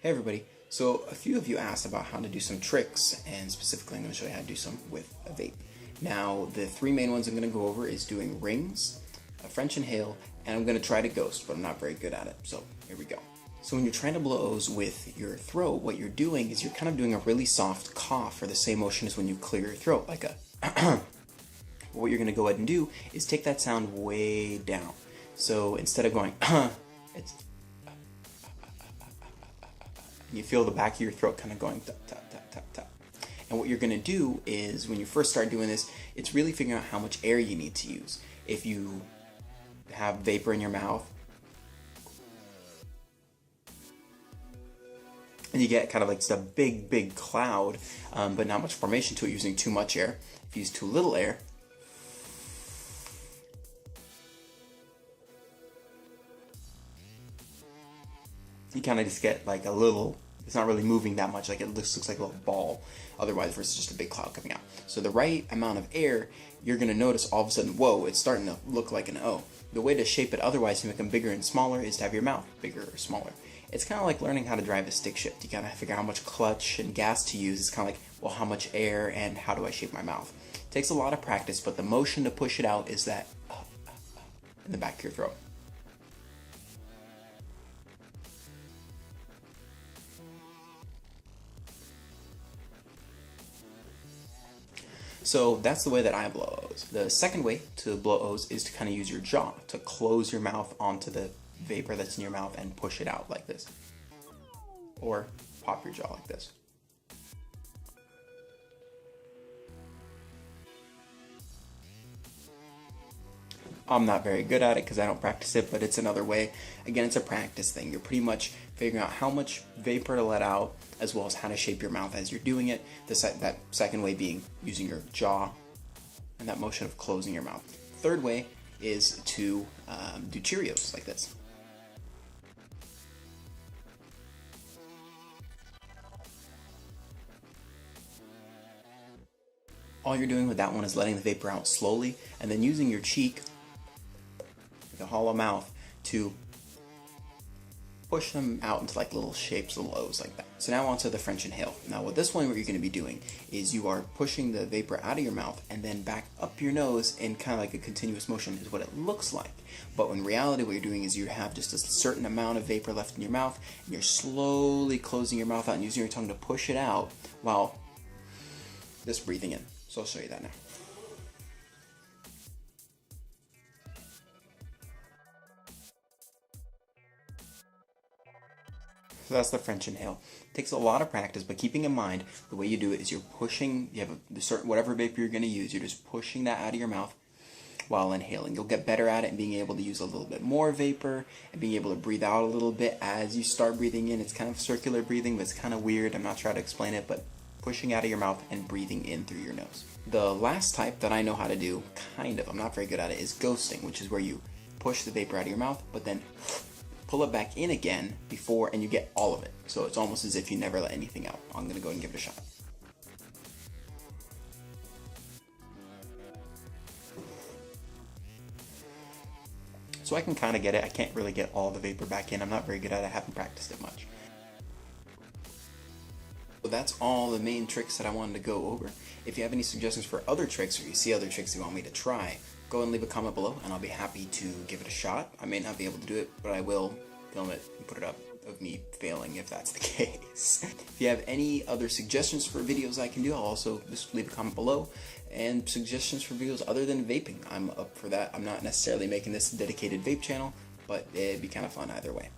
Hey everybody, so a few of you asked about how to do some tricks, and specifically I'm going to show you how to do some with a vape. Now the three main ones I'm going to go over is doing rings, a French inhale, and I'm going to try to ghost, but I'm not very good at it, so here we go. So when you're trying to blow O's with your throat, what you're doing is you're kind of doing a really soft cough, or the same motion as when you clear your throat, like a what you're going to go ahead and do is take that sound way down. So instead of going it's you feel the back of your throat kind of going tap, tap, tap, tap, tap. And what you're going to do is, when you first start doing this, it's really figuring out how much air you need to use. If you have vapor in your mouth, and you get kind of like just a big, big cloud, but not much formation to it using too much air. If you use too little air, you kind of just get like a little, it's not really moving that much, like it looks like a little ball otherwise versus just a big cloud coming out. So the right amount of air, you're going to notice all of a sudden, whoa, it's starting to look like an O. The way to shape it otherwise to make them bigger and smaller is to have your mouth bigger or smaller. It's kind of like learning how to drive a stick shift. You gotta figure out how much clutch and gas to use. It's kind of like, well, how much air and how do I shape my mouth? It takes a lot of practice, but the motion to push it out is that in the back of your throat. So that's the way that I blow O's. The second way to blow O's is to kind of use your jaw to close your mouth onto the vapor that's in your mouth and push it out like this. Or pop your jaw like this. I'm not very good at it because I don't practice it, but it's another way. Again, it's a practice thing. You're pretty much figuring out how much vapor to let out, as well as how to shape your mouth as you're doing it. That second way being using your jaw and that motion of closing your mouth. Third way is to do Cheerios like this. All you're doing with that one is letting the vapor out slowly, and then using your cheek, the hollow mouth, to push them out into like little shapes, little O's like that. So now onto the French inhale. Now with this one, what you're going to be doing is you are pushing the vapor out of your mouth and then back up your nose in kind of like a continuous motion is what it looks like. But in reality, what you're doing is you have just a certain amount of vapor left in your mouth, and you're slowly closing your mouth out and using your tongue to push it out while just breathing in. So I'll show you that now. So that's the French inhale. It takes a lot of practice, but keeping in mind, the way you do it is you're pushing, you have a certain, whatever vapor you're going to use, you're just pushing that out of your mouth while inhaling. You'll get better at it and being able to use a little bit more vapor and being able to breathe out a little bit as you start breathing in. It's kind of circular breathing, but it's kind of weird. I'm not trying to explain it, but pushing out of your mouth and breathing in through your nose. The last type that I know how to do, kind of, I'm not very good at it, is ghosting, which is where you push the vapor out of your mouth, but then pull it back in again before, and you get all of it. So it's almost as if you never let anything out. I'm going to go ahead and give it a shot. So I can kind of get it. I can't really get all the vapor back in. I'm not very good at it. I haven't practiced it much. So that's all the main tricks that I wanted to go over. If you have any suggestions for other tricks, or you see other tricks you want me to try, go ahead and leave a comment below and I'll be happy to give it a shot. I may not be able to do it, but I will film it and put it up of me failing if that's the case. If you have any other suggestions for videos I can do, I'll also just leave a comment below. And suggestions for videos other than vaping, I'm up for that. I'm not necessarily making this a dedicated vape channel, but it'd be kind of fun either way.